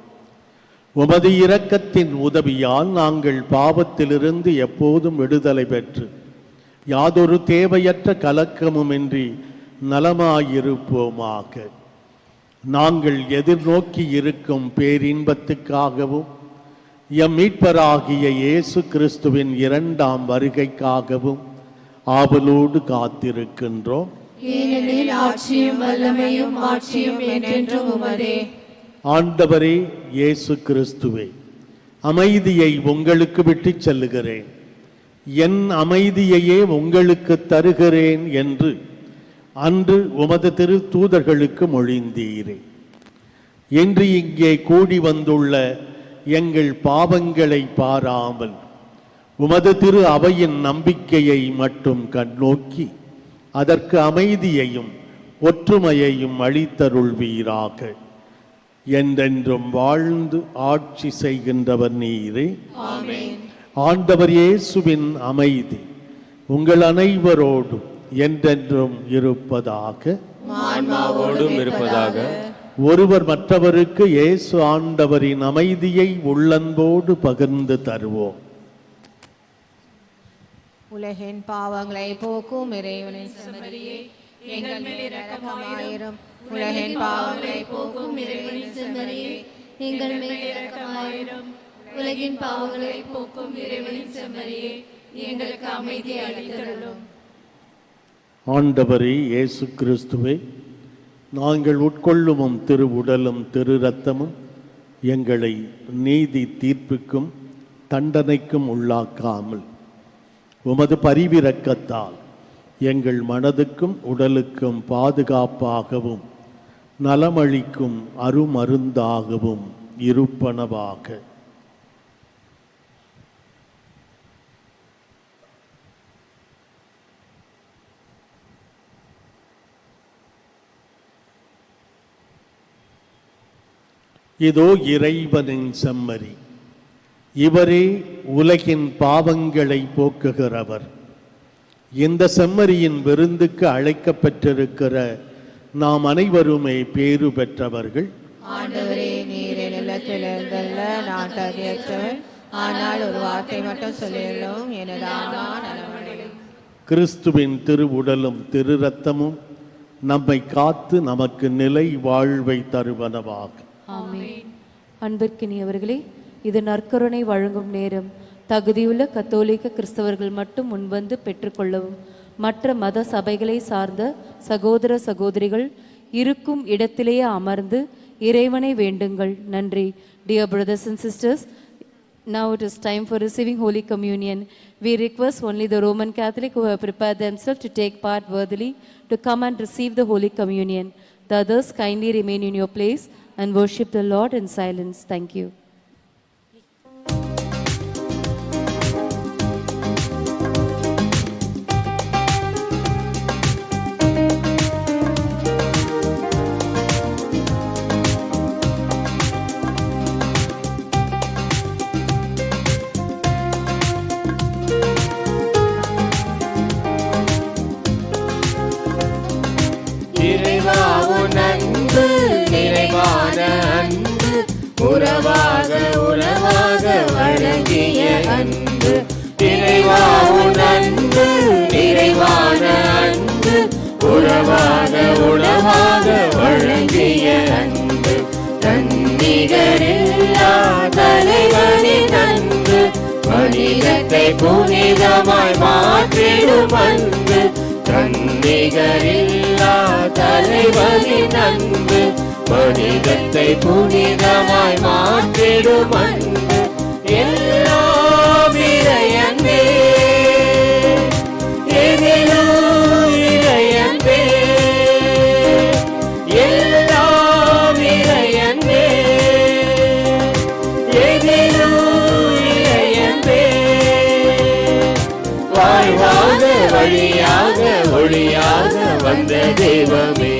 உமது இரக்கத்தின் உதவியால் நாங்கள் பாவத்திலிருந்து எப்போதும் விடுதலை பெற்று யாதொரு தேவையற்ற கலக்கமுமின்றி நலமாயிருப்போமாக. நாங்கள் எதிர்நோக்கி இருக்கும் பேரின்பத்துக்காகவும் எம் மீட்பராகிய இயேசு கிறிஸ்துவின் இரண்டாம் வருகைக்காகவும் ஆவலோடு காத்திருக்கின்றோம். ஏனெனில் ஆட்சியும் வல்லமையும் ஆட்சியும் என்றென்றும் உமதே. ஆண்டவரே இயேசு கிறிஸ்துவே, அமைதியை உங்களுக்கு விட்டுச் செல்லுகிறேன், என் அமைதியையே உங்களுக்கு தருகிறேன் என்று அன்று உமது திரு தூதர்களுக்கு மொழிந்தீரே. இன்று இங்கே கூடி வந்துள்ள எங்கள் பாவங்களை பாராமல் உமது திரு அவையின் நம்பிக்கையை மட்டும் கண்ணோக்கி அதற்கு அமைதியையும் ஒற்றுமையையும் அளித்தருள்வீராக. என்றென்றும் வாழ்ந்து ஆட்சி செய்கின்றவர் நீரே. ஆண்டவர் இயேசுவின் அமைதி உங்கள் அனைவரோடும் என்றென்றும் இருப்பதாக. ஆன்மாவோடும் இருப்பதாக. ஒருவர் மற்றவருக்கு இயேசு ஆண்டவரின் அமைதியை உள்ளன்போடு பகிர்ந்து தருவோம். உலகின் பாவங்களை போக்கும் இறைவனின் செம்மறியே, எங்கள் மேல் இரக்கமாயிரும். உலகின் பாவங்களை போக்கும் இறைவனின் செம்மறியே, எங்கள் மேல் இரக்கமாயிரும். உலகின் பாவங்களை போக்கும் இறைவனின் செம்மறியே, எங்களுக்கு அமைதியை அளித்தருளும். ஆண்டவரே இயேசு கிறிஸ்துவே, நாங்கள் உட்கொள்ளும் திரு உடலும் திரு இரத்தமும் எங்களை நீதி தீர்ப்புக்கும் தண்டனைக்கும் உள்ளாக்காமல் உமது பரிவிரக்கத்தால் எங்கள் மனதுக்கும் உடலுக்கும் பாதுகாப்பாகவும் நலமளிக்கும் அருமருந்தாகவும் இருப்பனவாக. இதோ இறைவனின் செம்மறி, இவரே உலகின் பாவங்களை போக்குகிறவர். இந்த செம்மறியின் விருந்துக்கு அழைக்கப்பட்டிருக்கிற நாம் அனைவருமே பேறு பெற்றவர்கள். ஆண்டவரே, நீர் என் இல்லத்தில் இருந்தல்ல, நான் தகுதியற்றவன். ஆனால் ஒரு வார்த்தை மட்டும் சொல்லியுள்ளோம், எனது ஆன்மா நலமடையும். கிறிஸ்துவின் திரு உடலும் திரு இரத்தமும் நம்மை காத்து நமக்கு நிலை வாழ்வை தருவனவாக. ஆமென். அன்பிற்கினியவர்களே, இது நற்கருணை வழங்கும் நேரம். தகுதியுள்ள கத்தோலிக்க கிறிஸ்தவர்கள் மட்டும் முன்வந்து பெற்றுக்கொள்ளவும். மற்ற மத சபைகளை சார்ந்த சகோதர சகோதரிகள் இருக்கும் இடத்திலேயே அமர்ந்து இறைவனை வேண்டுங்கள். நன்றி. Dear brothers and sisters, now it is time for receiving Holy Communion. We request only the Roman Catholic who have prepared themselves to take part worthily to come and receive the Holy Communion. The others kindly remain in your place and worship the Lord in silence. Thank you. உறவாக உறவாக வழங்கிய அன்பு, இறைவாவுன் அன்பு நிறைவான அன்பு, உறவாக உறவாக வழங்கிய அன்பு, தன்னிகரில்லா தலைவனின் அன்பு, மனிதத்தை புனிதமாய் மாற்றிடும் அன்பு, தன்னிகரில்லா தலைவனின் அன்பு, மனிதத்தை புனிதமாய் மாற்றிடும் அன்பு, எல்லாம் இறையன்பே, எதிலும் இறையன்பே, எல்லாம் இறையன்பே, எதிலும் இறையன்பே, வாழ்வாக வழியாக ஒளியாக வந்த தெய்வமே,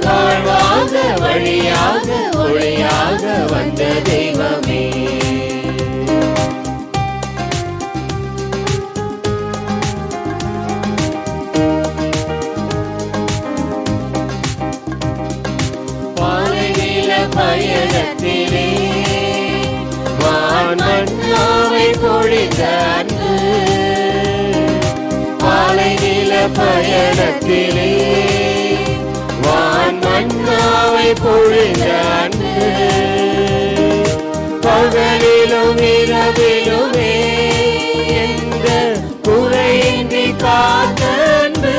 வாழ்வாக வழியாக ஒளியாக வந்த தெய்வமே, பாலைநில பயணத்திலே வான் மன்னாவை பொழிந்த அன்பு, பாலைநில பயணத்திலே வான் மன்னாவை பொழிந்த அன்பு, பகலிலும் இரவிலுமே எந்த குறையின்றி காத்த அன்பு,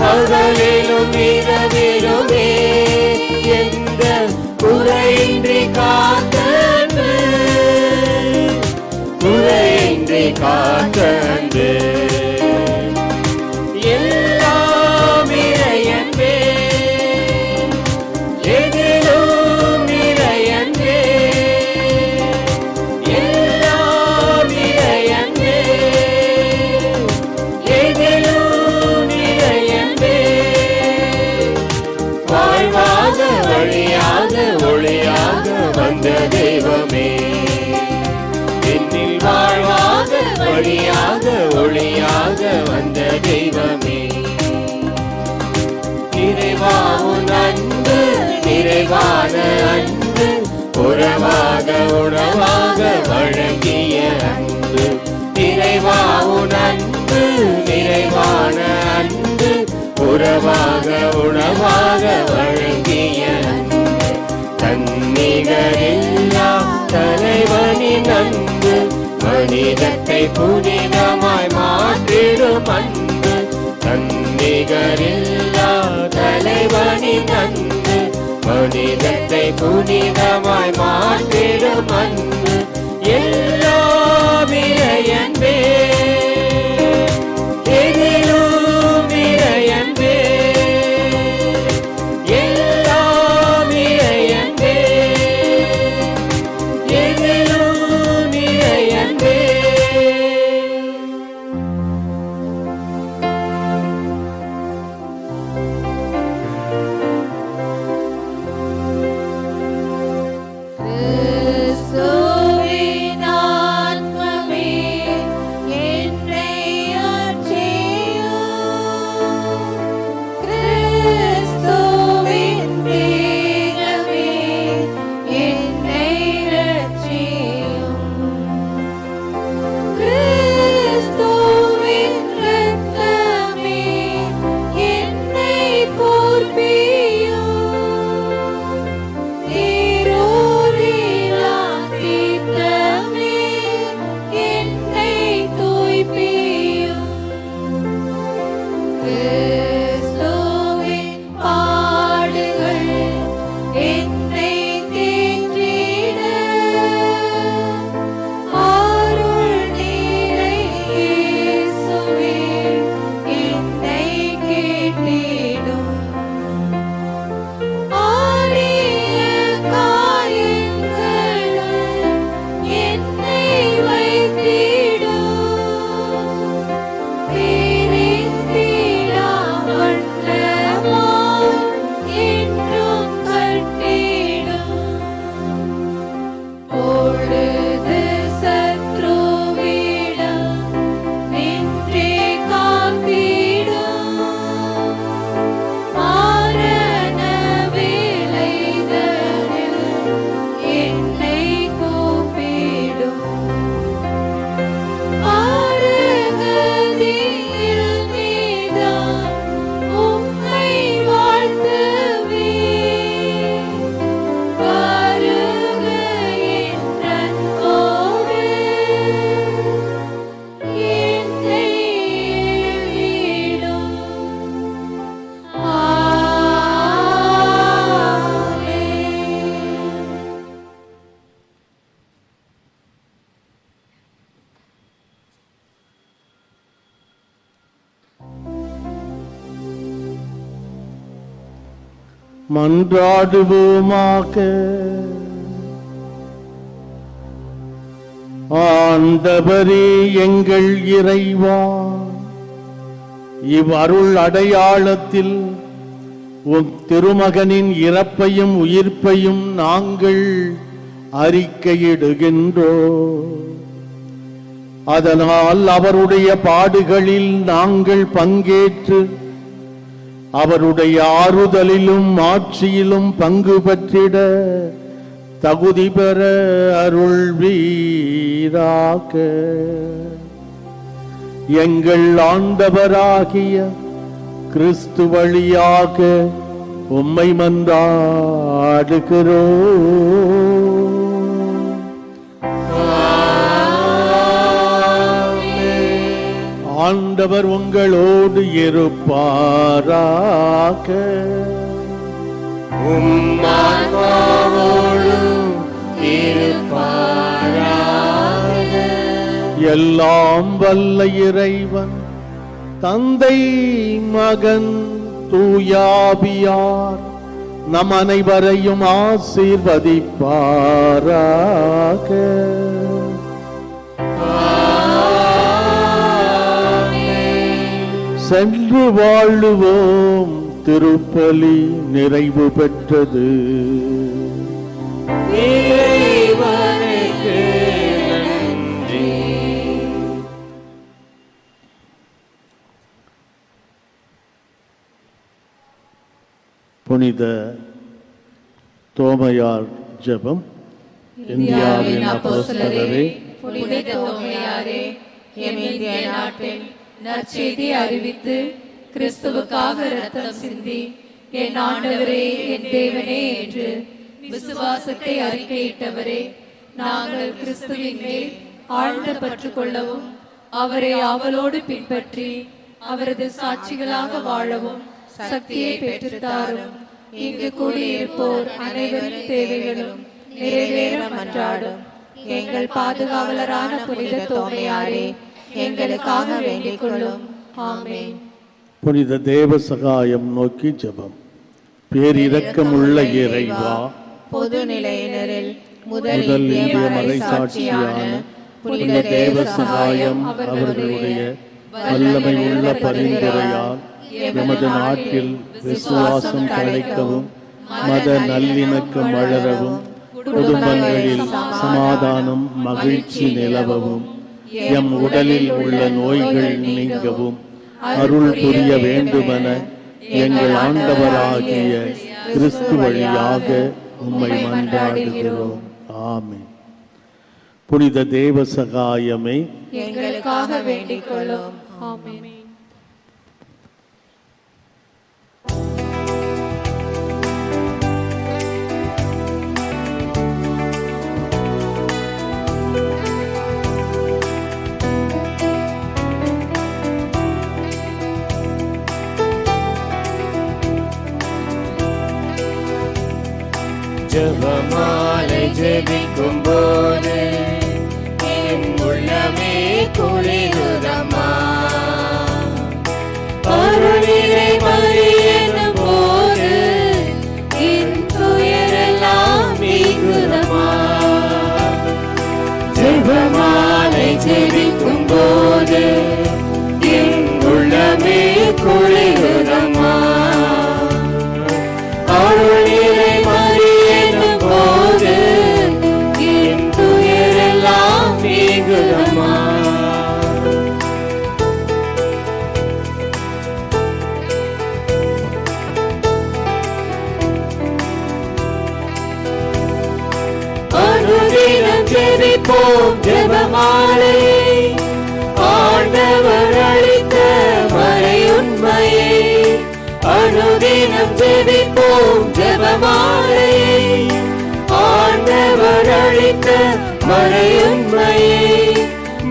பகலிலும் இரவிலுமே எந்த குறையின்றி காத்த அன்பு, குறையின்றி காத்த அன்பு, ஒளியாக வந்த தெய்வமே, என்னில் வாழ்வாக வழியாக ஒளியாக வந்த தெய்வமே, நிறைவாவுன் அன்பு நிறைவான அன்பு, உறவாக உணவாக வழங்கிய அன்பு, நிறைவாவுன் அன்பு நிறைவான அன்பு, உறவாக உணவாக வழங்கிய அன்பு, தன்னிகரில்லா தலைவனின் அன்பு, மனிதத்தை புனிதமாய் மாற்றிடும் அன்பு தன்னிகரில்லா தலைவனின் அன்பு மனிதத்தை புனிதமாய் மாற்றிடும் அன்பு எல்லாம் இறையன்பே எதிலும் இறையன்பே எல்லாம் இறையன்பே எதிலும் இறையன்பே கிறிஸ்துவின் ஆத்மமே என்னை ஆட்சியும் கிறிஸ்துவின் தேகமே என்னை ரட்சியும் கிறிஸ்துவின் இரத்தமே என்னை போர்ப்பியும் தேரோரிலா தீர்த்தமே என்னை தூய்ப்பியும் கிறிஸ்துவின் பாடுகள் என்னை தேற்றிட அருள் நீரை இயேசுவே என்னை கேட்டிடும் ஆரிய காயங்களுள் என்னை வைத்திடும் தெரிந்திடா வண்ணமாய் என்றும் கட்டிடும் பொழுது சத்ருவிடம் நின்றே காத்திடும் மரண வேளைதனில் என்னை கூப்பிடும் அருகதியில் நீதான் உம்மை வாழ்த்துவே வருக என் அன்போடு என்னை ஏவிடும் ஆமென். மன்றாடுவோமாக. ஆண்டவரே எங்கள் இறைவா, இவ்வருள் அடையாளத்தில் உம் திருமகனின் இறப்பையும் உயிர்ப்பையும் நாங்கள் அறிக்கையிடுகின்றோம். அதனால் அவருடைய பாடுகளில் நாங்கள் பங்கேற்று அவருடைய ஆறுதலிலும் ஆட்சியிலும் பங்கு பற்றிட தகுதி பெற அருள்வீராக. எங்கள் ஆண்டவராகிய கிறிஸ்து வழியாக உம்மை மன்றாடுகிறோம். ஆண்டவர் உங்களோடு இருப்பாராக. உம்மாவோடும் இருப்பாராக. எல்லாம் வல்ல இறைவன் தந்தை மகன் தூயாவியார் நம் அனைவரையும் ஆசீர்வதிப்பாராக. சென்று வாழுவோம். திருப்பலி நிறைவு பெற்றது. இறைவனுக்கு நன்றி. புனித தோமையார் ஜெபம். இந்தியாவின் அப்போஸ்தலரே, புனித தோமையாரே, எம் இந்திய நாட்டில் நற்செய்தி அறிவித்து கிறிஸ்துவுக்காக ரத்தம் சிந்தி என் ஆண்டவரே என் தேவனே என்று விசுவாசத்தை அறிக்கையிட்டவரே, நாங்கள் கிறிஸ்துவின் மேல் ஆழ்ந்த பற்று கொள்ளவும் அவரை ஆவலோடு பின்பற்றி அவரது சாட்சிகளாக வாழவும் சக்தியை பெற்றுத்தாரும். இங்கு கூடியிருப்போர் அனைவரின் தேவைகளும் நிறைவேற மன்றாடும். எங்கள் பாதுகாவலரான புனித தோமையாரே, எங்களுக்காக வேண்டிக் கொள்ளும். ஆமென். புனித தேவ சகாயம் நோக்கி ஜெபம். பேரிரக்கமுள்ள இறைவா, பொது நிலையினரில் முதல் இந்திய மறைசாட்சியான புனித தேவ சகாயம் அவர்களுடைய வல்லமை உள்ள பரிந்துரையால் எமது நாட்டில் விசுவாசம் தழைக்கவும் மத நல்லிணக்கம் வளரவும் குடும்பங்களில் சமாதானம் மகிழ்ச்சி நிலவவும் எம் உடலில் உள்ள நோய்கள் நீங்கவும் அருள் புரிய வேண்டுமென எங்கள் ஆண்டவராகிய கிறிஸ்து வழியாக உம்மை மன்றாடுகிறோம். ஆமென். புனித தேவ சகாயமே, எங்களுக்காக வேண்டிக் கொள்ளும். ஆமென். ஜெபமாலை ஜெபிக்கும் போது என் உள்ளமே குளிருதம்மா. அருளிலே மறியெனும் போது என் துயரெல்லாம் நீங்குதம்மா. ஜெபமாலை ஜெபிக்கும் போது என் உள்ளமே குளிருதம்மா. அருளிலே மறியெனும் போது என் துயரெல்லாம் நீங்குதம்மா. அனுதினம் ஜெபிப்போம் ஜெபமாலை, ஆண்டவர் அளித்த மறையுண்மையை. அனுதினம் ஜெபிப்போம் ஜெபமாலை, ஆண்டவர் அளித்த மறையுண்மையை.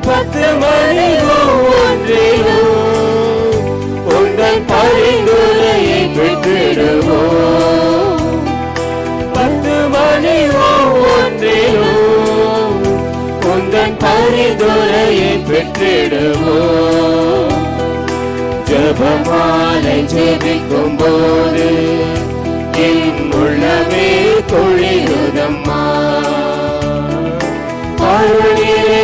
10 மணி ஒவ்வொன்றிலும் உங்கள் பரிந்துரையை பெற்றிடுவோம். 10 மணி ஒவ்வொன்றிலும் உங்கள் பரிந்துரையை பெற்றிடுவோம். ஜெபமாலை ஜெபிக்கும் போது என் உள்ளமே குளிருதம்மா. அருளிலே